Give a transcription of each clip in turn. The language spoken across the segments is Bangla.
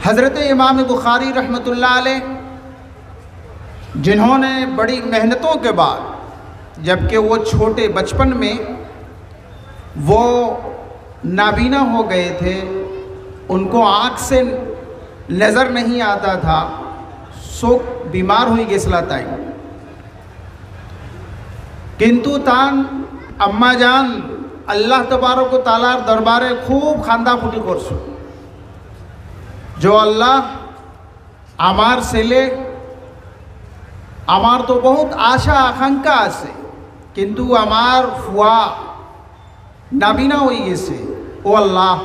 हज़रत इमाम बुखारी रहमतुल्लाह अलैह, जिन्होंने बड़ी मेहनतों के बाद, जबकि वो छोटे बचपन में वो नाबीना हो गए थे, उनको आँख से नज़र नहीं आता था, सो बीमार हुई गेसलाताई, किंतु तान अम्मा जान अल्लाह तबारक व तालार दरबारे खूब खांदा फुटी करछो, जो अल्लाह आमार सेले आमार तो बहुत आशा आकांक्षा आछे, किंतु आमार फुआ नाबीना हो गेছে, ओ अल्लाह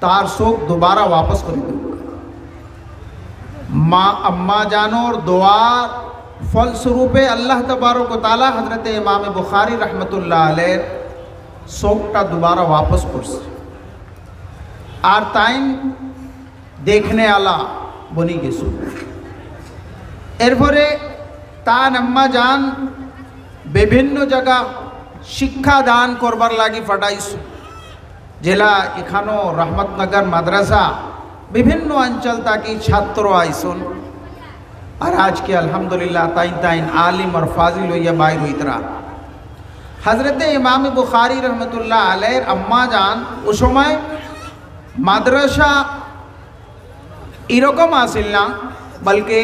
तार शोक दोबारा वापस कर दो। माँ अम्मा जानोर दोआर फलस्वरूपे अल्लाह तबारक व ताला हज़रत इमाम बुखारी रहमतुल्लाह अलैह शोकटा दोबारा वापस करছে, और ताइन देखने आला बनी गेছো। एरपरे तान अम्मा जान विभिन्न जगह शिक्षा दान करबार लागी फाटाइছো, जेला एखानो रहमतनगर माद्रासा विभिन्न अंचल ताकि छात्र आइसन, और आज के अल्हम्दुलिल्लाह ताइन ताइन आलिम और फाजिल होइया बाहर होइतरा। हज़रत इमाम बुखारी रहमतुल्लाह अलैह अम्मा जान उस समय माद्रासा इरकम आसिल ना, बल्कि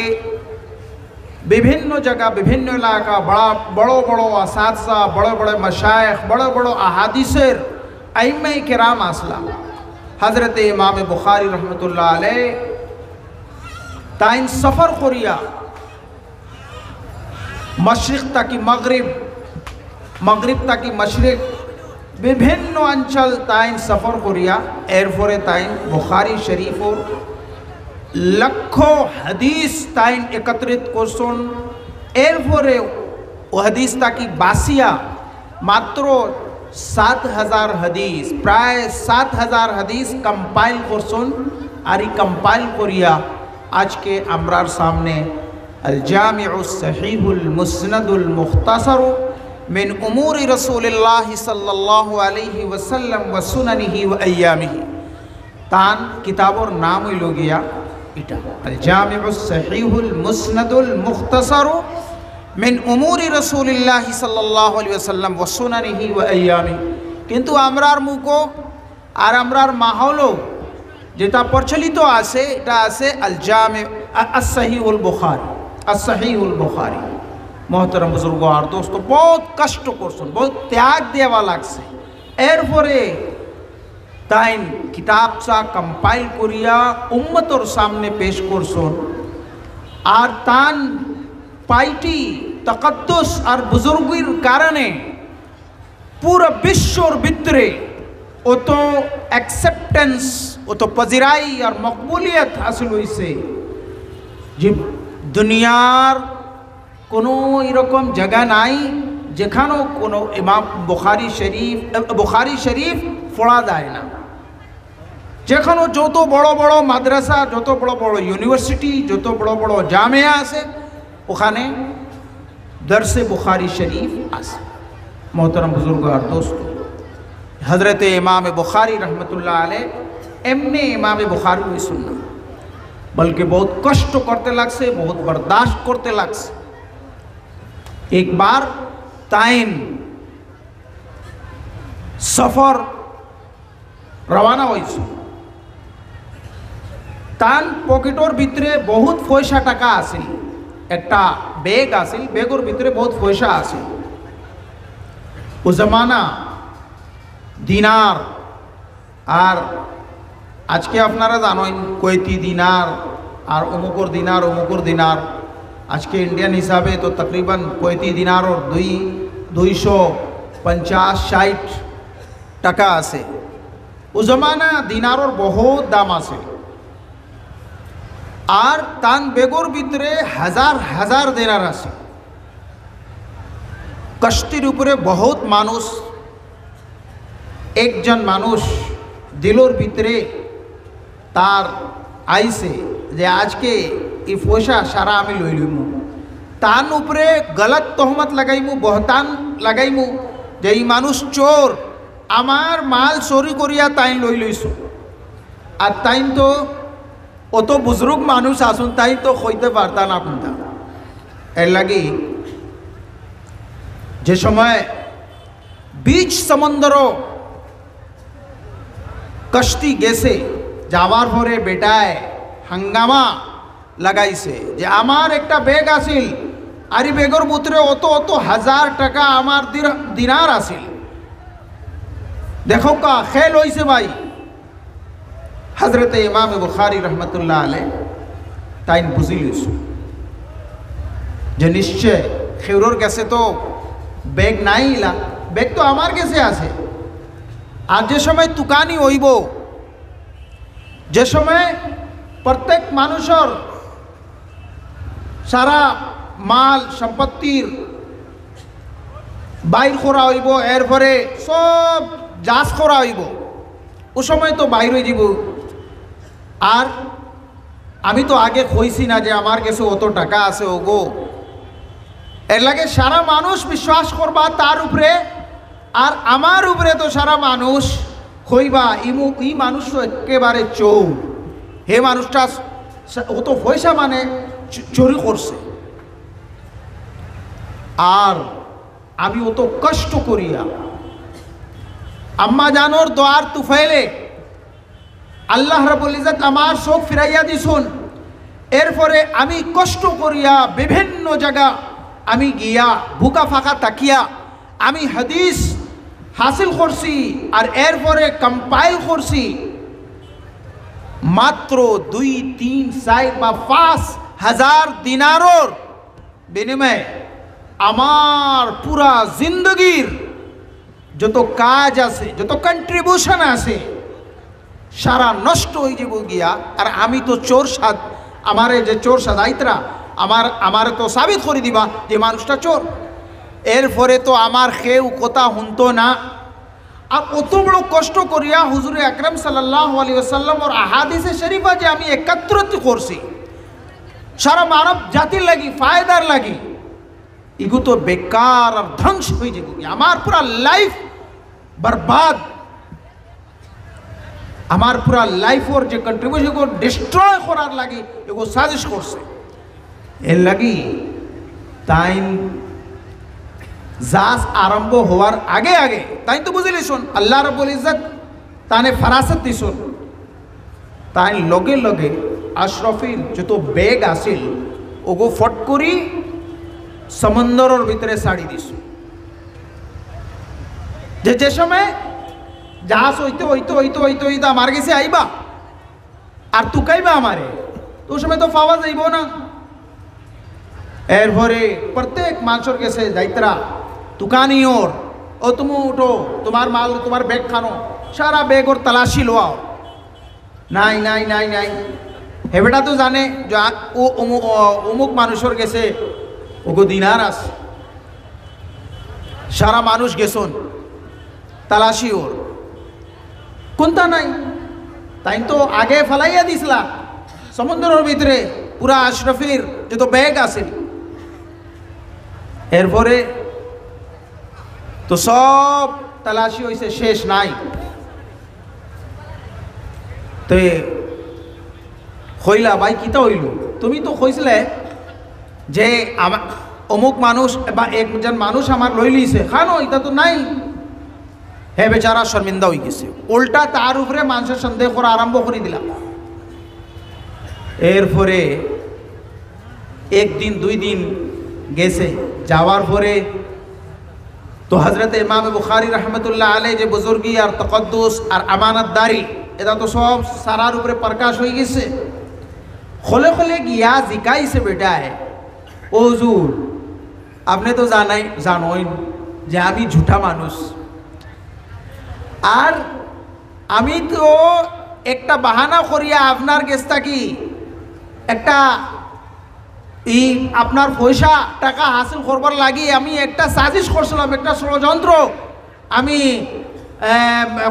विभिन्न जगह विभिन्न इलाका बड़ो बड़ो असातिज़ा, बड़े बड़े मशाइख, बड़े बड़ो अहादीसेर अइम्मा किराम आसला। हज़रत इमाम बुखारी रहमतुल्लाह अलैह ताइन सफ़र करिया मशरिक ताकि मगरिब, मगरिब ताकि मशरिक, विभिन्न अंचल ताइन सफ़र करिया एरफोरे ताइन बुखारी शरीफ और लखों हदीस ताइन एकत्रित करछन। एरपरे ओ हदीस ताकि बासिया मात्र 7000 हदीस, प्राय 7000 हदीस कम्पाइल करछन, और कम्पाइल करिया आज के आमरार सामने अल जामिउ सहीहुल मुस्नदुल मुख्तसर मिन उमूर रसूलिल्लाह सल्लल्लाहु अलैहि वसल्लम व सुननिही व अय्यामिही, तान किताबोर नाम ही लोगिया इटा अल जामिउ सहीहुल मुस्नदुल मुख्तसर मिन उमूर रसूलिल्लाह सल्लल्लाहु अलैहि वसल्लम व सुननिही व अय्यामिही। किन्तु आमरार मुको और आमरार माहौलो जेटा प्रचलित आछे एटा आछे अल जामिउ as-सहीहुल बुखारी, as-सहीहुल बुखारी। मोहतरम बुजुर्ग और दोस्तों, बहुत कष्ट करछन, बहुत त्याग देवा लागছে, एरपरे ताइन किताब सा कम्पाइल करिया उम्मतर सामने पेश करछन, और तान पाइटी तकद्दुस और बुजुर्गिर कारणे पूरा विश्वर भितरे ओ तो एक्सेप्टेंस, ओ तो पजिराई और मकबूलियत हासिल हुईছে, जे दुनियार कोनो एरकम जगह नाई जेखानो कोनो इमाम बुखारी शरीफ पढ़ा जाए ना, जेखानो जो तो बड़ो बड़ो माद्रासा, जो तो बड़ो बड़ो यूनिवर्सिटी, जो तो बड़ो बड़ो जामिया आछे, ओखाने दरसे बुखारी शरीफ आछे। मोहतरम बुजुर्ग और दोस्तों, हज़रत इमाम बुखारी रहमतुल्लाह अलैह एमने इमाम बुखारी हुई सुनना, बल्कि बहुत कष्ट करते लागছে, बहुत बर्दाश्त करते लागছে। एक बार ताइन सफर रवाना হইছে, तान पकेटर भितरे बहुत पयसा टाका आसिल, एकटा बैग आसिल, बैगर भितरे बहुत पयसा आसिल। ओ जमाना दिनार और आज के अपनारा जानें कुवैती दिनार और अमुकर दिनार आज के इंडियन हिसाबे तो तकरीबन कुवैती दिनार और 250-60 टाका आछे। उस जमाना दिनारोर बहुत दाम आछे, और तान बेगर भितरे हजार हजार दिनार आछे। कष्टिर उपरे बहुत मानुष, एकजन मानुष दिलोर भितरे तार आइसे जे आज के ये पयसा सारा आमी लई लइमु, तान उपरे गलत तहमत लगाइमु, बहतान लगाइमु जे ई मानुष चोर, आमार माल चोरी करिया ताइन लई लइছো। और ताइन तो অত বুজরুগ মানুষ আসুন তাই তো হইতে পারতাম আপনারা। এর লাগি যে সময় বিচ সমুদ্র কষ্টি গেছে, যাওয়ার পরে বেটায় হাঙ্গামা লাগাইছে যে আমার একটা ব্যাগ আসিল, আর এই ব্যাগের ভিতরে অত অত হাজার টাকা আমার দিনার আসিল। দেখো কা খেল হইছে ভাই। হজরত ইমাম বুখারী রহমতুল্লাহ আলাইহি তাই বুঝিলিস যে নিশ্চয় খেউরোর কাছে তো ব্যাগ নাই, ইলা ব্যাগ তো আমার কাছে আছে। আর যে সময় তুকানি হইব, যে সময় প্রত্যেক মানুষের সারা মাল সম্পত্তির বাইর করা হইব, এরপরে সব যাচ করা হইব, ও সময় তো বাইর হয়ে যাব। আর আমি তো আগে কইছি না যে আমার কাছে অত টাকা আছে ওগো, এর লাগে সারা মানুষ বিশ্বাস করবা তার উপরে, আর আমার উপরে তো সারা মানুষ কইবা ই মানুষ তো একেবারে চৌ, হে মানুষটা ও তো পয়সা মানে চুরি করছে। আর আমি অত কষ্ট করিয়া আম্মা জানোর দোয়ার তুফাইলে আল্লাহ রাব্বুল ইজ্জত আমার চোখ ফিরাইয়া দিছুন। এরপরে আমি কষ্ট করিয়া বিভিন্ন জায়গা আমি গিয়া বুকা ফাঁকা তাকিয়া আমি হাদিস হাসিল করছি, আর এরপরে কম্পাইল করছি। মাত্র 2, 3, 4 বা 5,000 দিনারর বিনিময়ে আমার পুরা জিন্দগির যত কাজ আছে, যত কন্ট্রিবিউশন আছে, সারা নষ্ট হয়ে যাব গিয়া। আর আমি তো চোর সাদ, আমারে যে চোর সাদাইতরা আমার তো সাবিত করে দিবা যে মানুষটা চোর। এরপরে তো আমার কেউ কথা শুনতো না। আর অত বড় কষ্ট করিয়া হুজুর আকরাম সাল্লাল্লাহু আলাইহি ওয়াসাল্লাম ওর আহাদিসে শরীফা যে আমি একত্রিত করছি সারা মানব জাতির লাগি, ফায়দার লাগি, এগু তো বেকার আর ধ্বংস হয়ে যাবে। আমার পুরা লাইফ বরবাদ, আমার পুরা লাইফ ওর যে কন্ট্রিবিউশন ডিস্ট্রয় করার লাগি এগো সাজিশ করছে। এর লাগি তাই জাস আরম্ভ হওয়ার আগে আগে তাই তো বুঝলি শুন আল্লাহ রাব্বুল ইজ্জত তানে ফরাসত দিছুন। তাই লগে লগে আশরাফির যত ব্যাগ আসিল ওগো ফট করি সমুদ্রের ভিতরে ছাড়ি দিছ। যে সময় জাহাজ হইতে হইতে হইতে হইতে হইতে আমার গেছে আইবা আর তুকাইবা আমারে, তো সময় তো পাওয়া যাইব না। এরপরে প্রত্যেক মানুষের কাছে যাইতরা তুকানি ওর ও তুমি উঠো, তোমার মাল তোমার ব্যাগ খানো, সারা ব্যাগ ওর তালাশি লোয়াও। নাই নাই নাই নাই, হেবেটা তো জানে যে ও অমুক মানুষের গেছে ওগো দিনার আছে। সারা মানুষ গেছন তালাশি ওর, কোনটা নাই। তাই তো আগে ফেলাইয়া দিছিলা সমুদ্রের ভিতরে পুরা আশরাফির যত ব্যাগ আছে। এরপরে তো সব তালাশি হয়েছে, শেষ নাই। তো হইলা ভাই কিতা হইল, তুমি তো কইছিলে যে আমার অমুক মানুষ বা একজন মানুষ আমার লই লিছে, খানো এটা তো নাই। হে বেচারা শর্মিন্দা হয়ে গেছে, উল্টা তার উপরে মানুষের সন্দেহ করা আরম্ভ করে দিলাম। এরপরে একদিন 2 দিন গেছে, যাওয়ার পরে তো হজরত ইমাম বুখারী রহমতুল্লাহ আলাইহি যে বুজুর্গি আর তকদ্দুস আর আমানতদারি এটা তো সব সারার উপরে প্রকাশ হয়ে গেছে। খোলে খোলে গিয়া জিকাইছে বেটায়, ও হুজুর আপনি তো জানোই যে আমি ঝুঠা মানুষ, আর আমি তো একটা বাহানা করিয়া আপনার কাছ থাকি একটা আপনার পয়সা টাকা হাসিল করবার লাগি আমি একটা সাজিশ করছিলাম, একটা ষড়যন্ত্র আমি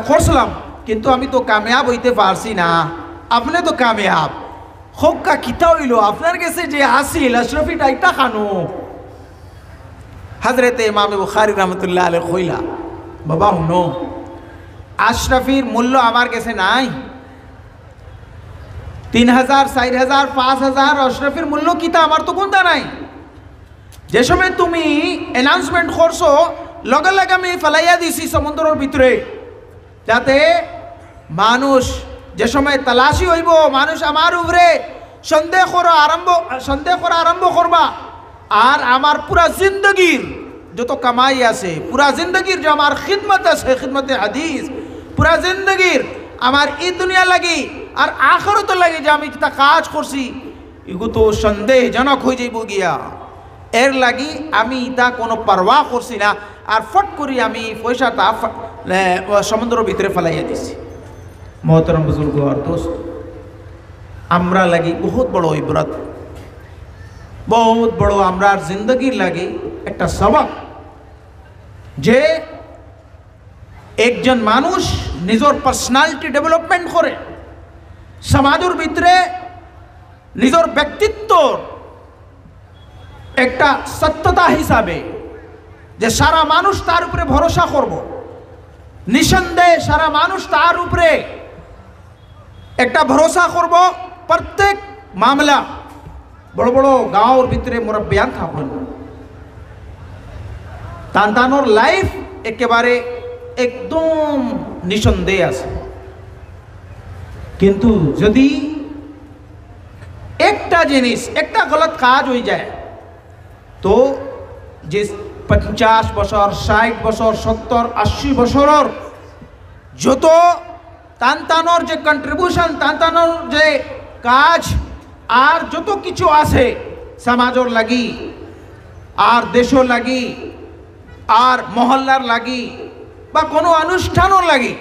করছিলাম, কিন্তু আমি তো কামিয়াব হইতে পারছি না। আপনি তো কামিয়াব হোক্কা কিতা হইল, আপনার কাছে যে আসিল আশরাফি টাইটা খানো। হজরতে ইমাম বুখারী রহমতুল্লাহ আলাইহি কইলা, বাবা হুনো আশরাফির মূল্য আমার কাছে নাই, 3000 4000 5000 অশরফের মূল্য কিতা আমার তো কোনটা নাই। যে সময় তুমি অ্যানাউন্সমেন্ট করছো লগে লগে আমি ফেলাইয়া দিছি সমুদ্রের ভিতরে, যাতে মানুষ যে সময় তালাশি হইব মানুষ আমার উপরে সন্দেহ করা আরম্ভ করবা। আর আমার পুরা জিন্দগির যত কামাই আছে, পুরা জিন্দগির যে আমার খিদমত আছে, খিদমতে হাদিস, পুরা জিন্দগির আমার এই দুনিয়া লাগি আর আখরত লাগে যে আমি কিতা কাজ করছি, এগু তো সন্দেহজনক হয়ে যাইব গিয়া। এর লাগি আমি ইটা কোনো পারওয়া করছি না, আর ফট করি আমি পয়সাটা সমুদ্রের ভিতরে ফেলাইয়া দিছি। মোহতরম বুজুর্গ আর দোস্ত, আমরা লাগি বহুত বড় ইবরত, বহুত বড় আমরা জিন্দগির লাগে একটা সবক, যে একজন মানুষ নিজের পার্সোনালিটি ডেভেলপমেন্ট করে, সমাজের ভিতরে নিজের ব্যক্তিত্ব একটা সত্যতা হিসাবে, যে সারা মানুষ তার উপরে ভরসা করব, নিঃসন্দেহে সারা মানুষ তার উপরে একটা ভরসা করব। প্রত্যেক মামলা বড় বড় গাঁওর ভিতরে মুরব্বিয়ান থাকুন, তানতানোর লাইফ একেবারে একদম নিঃসন্দেহ আছে। কিন্তু যদি একটা জিনিস, একটা গলত কাজ হয়ে যায়, তো যে 50 বছর 60 বছর 70 80 বছরের যত তানতানোর যে কন্ট্রিবিউশন, তানতানোর যে কাজ আর যত কিছু আছে সমাজের লাগি আর দেশের লাগি আর মহল্লার লাগি বা কোনো অনুষ্ঠানের লাগি,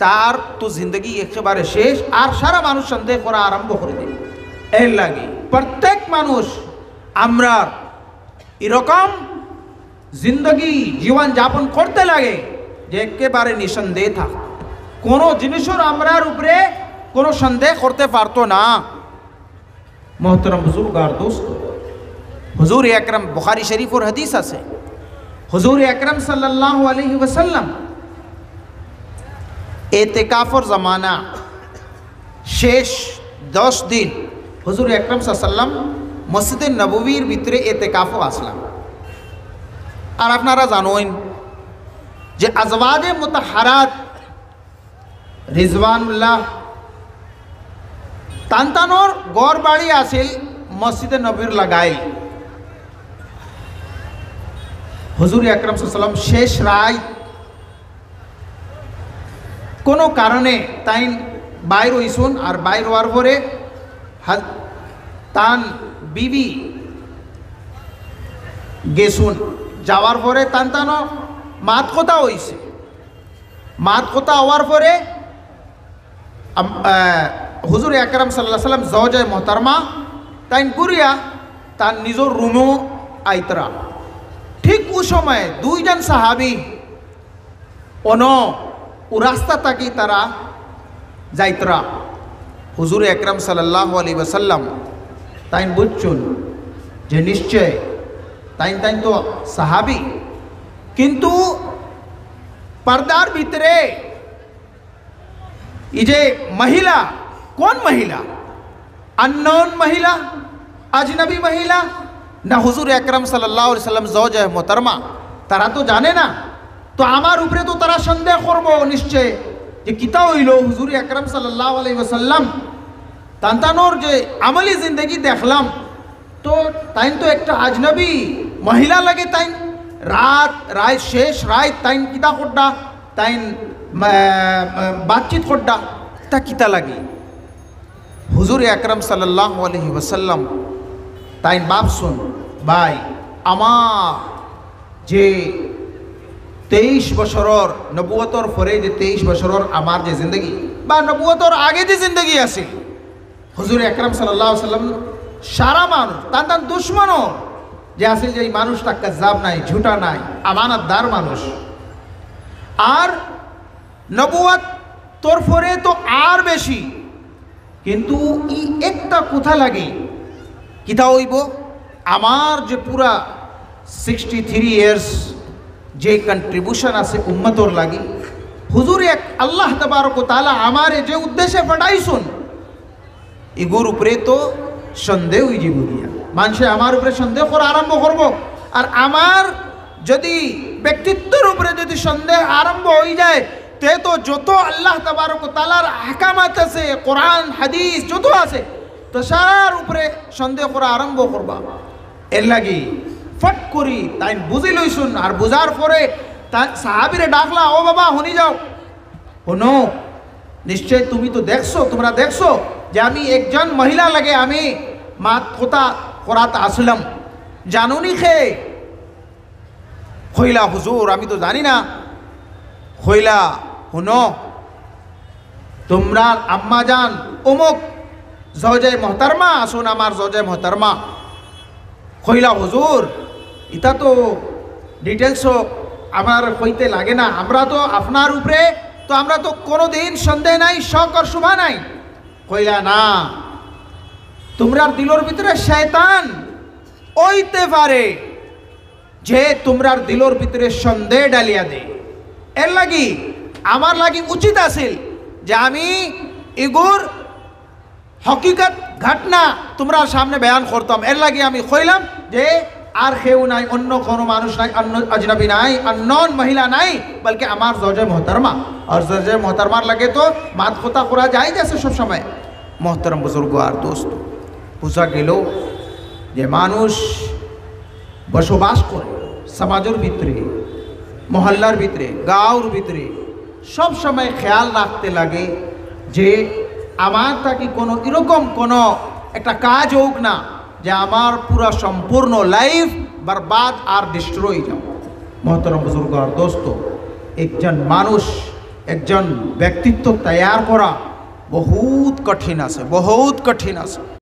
তার তো জিন্দগি একেবারে শেষ, আর সারা মানুষ সন্দেহ করা আরম্ভ করে দেবে। এর লাগি প্রত্যেক মানুষ আমরা এরকম জিন্দগি জীবন যাপন করতে লাগে যে একেবারে নিঃসন্দেহ থাক, কোনো জিনিসের আমরার উপরে কোনো সন্দেহ করতে পারতো না। মোহতরম বুজুর্গ আর দোস্ত, হুজুর আকরাম, বুখারী শরীফের হাদিস আছে, হুজুর আকরাম সাল্লাল্লাহু আলাইহি ওয়াসাল্লাম এতেকাফের জামানা শেষ 10 দিন হুজুর আকরাম সাল্লাল্লাহু আলাইহি ওয়াসাল্লাম মসজিদে নববীর ভিতরে এতেকাফও আসলাম। আর আপনারা জানেন যে আজওয়াজে মুতাহহারাত রিজওয়ানুল্লাহ তানতানোর গড় বাড়ি আসিল মসজিদে নববীর লাগাই। হুজুর আকরাম সাল্লাল্লাহু আলাইহি ওয়াসাল্লাম শেষ রায় কোনো কারণে তাই বাইর হইছুন, আর বাইর হওয়ার পরে তান বিবি গেছুন, যাওয়ার পরে তানতানো মাত কথা হইছে, মাত কথা হওয়ার পরে হুজুর আকরাম সাল্লাল্লাহু আলাইহি ওয়াসাল্লাম জওজায়ে মুহতারমা তাই গুরিয়া তার নিজের রুমও আইতরা। ঠিক ওই সময় দুইজন সাহাবি ও রাস্তা তাকি তারা যাইতরা। হুজুর আকরাম সাল্লাল্লাহু আলাইহি ওয়াসাল্লাম তাই বুঝছুন যে নিশ্চয় তাই তো সাহাবি, কিন্তু পর্দার ভিতরে এই যে মহিলা, কোন মহিলা, আননোন মহিলা, আজনবী মহিলা না হুজুর আকরাম সাল্লাল্লাহু আলাইহি ওয়াসাল্লাম জওজায়ে মুহতারমা, তারা তো জানে না। তো আমার উপরে তো তারা সন্দেহ করবো নিশ্চয় যে কিতা হইল হুজুর আকরাম সাল্লাল্লাহু আলাইহি ওয়াসাল্লাম তানতানোর যে আমলি জিন্দগি দেখলাম, তো তাই তো একটা আজনবী মহিলা লাগে, তাই রাত শেষ রাত তাই কিতা করডা, তাই বাতচিত করডা, তা কিতা লাগে। হুজুর আকরাম সাল্লাল্লাহু আলাইহি ওয়াসাল্লাম তাই ভাবছুন, ভাই আমার যে 23 বছরের নবুয়তর পরে যে 23 বছরের আমার যে জিন্দগি বা নবুয়তর আগে যে জিন্দগি আছে, হুজুর আকরাম সাল্লাল্লাহু আলাইহি ওয়াসাল্লাম সারা মানুষ তান দুশ্মনও যে আছে, যে এই মানুষটা কাজ্জাব নাই, ঝুটা নাই, আমানতদার মানুষ, আর নবুয়ত তোর পরে তো আর বেশি। কিন্তু এই একটা কথা লাগে, কিতা হইব আমার যে পুরা 63 ইয়ার্স যে কন্ট্রিবিউশন আছে উম্মতর লাগি, হুজুর এক আল্লাহ তাবারক ওয়া তাআলা আমারে যে উদ্দেশ্যে পাঠাইছুন, ইগুর উপরে তো সন্দেহ হয়ে যাব গিয়া, মানুষে আমার উপরে সন্দেহ করা আরম্ভ করব। আর আমার যদি ব্যক্তিত্বের উপরে যদি সন্দেহ আরম্ভ হয়ে যায়, তে তো যত আল্লাহ তাবারক তাআলার আহকামাত আছে, কোরআন হাদিস যত আছে, তো সার উপরে সন্দেহ করা আরম্ভ করবা। এর লাগি ফট করি তাই বুঝি লইছুন। আর বুঝার পরে সাহাবীরে ডাকলা, ও বাবা শুনি যাও, শোনো, নিশ্চয় তুমি তো দেখছো, তোমরা দেখছো যে আমি একজন মহিলা লাগে আমি মাত কথা করাতে আসলাম, জানুনি খেয়ে হইলা হুজুর আমি তো জানি না। হইলা শুনো, তোমরা আম্মা জান অমুক জজে মোহতারমা আসুন, আমার জজে মোহতারমা। হইলা হুজুর এটা তো ডিটেলসও আমার কইতে লাগে না, আমরা তো আপনার উপরে তো আমরা তো কোনো দিন সন্দেহ নাই, শক আর শুভা নাই। কইলা না, তোমরা দিলর ভিতরে শয়তান ওইতে পারে যে তোমরার দিলর ভিতরে সন্দেহ ডালিয়া দে। এর লাগি আমার লাগি উচিত আছিল যে আমি এগুর হকিকত ঘটনা তোমরা সামনে বয়ান করতাম। এর লাগি আমি কইলাম যে আর কেউ নাই, অন্য কোনো মানুষ নাই, অন্য আজনবী নাই, অননোন মহিলা নাই, বলকে আমার জজে মোহতারমা। আর জজে মোহতারমার লাগে তো মাত কথা করা যায় যাচ্ছে সব সময়। মোহতারম বুজুর্গ আর দোস্ত, বোঝা গেল যে মানুষ বসবাস করে সমাজের ভিতরে, মহল্লার ভিতরে, গাঁওর ভিতরে, সব সময় খেয়াল রাখতে লাগে যে আমার তাকে কোনো এরকম কোনো একটা কাজ হোক না যে আমার পুরা সম্পূর্ণ লাইফ বরবাদ আর ডিস্ট্রয় যাও। মোহতরম বুজুর্গ আর দোস্ত, একজন মানুষ, একজন ব্যক্তিত্ব তৈয়ার করা বহুত কঠিন আছে, বহুত কঠিন আছে।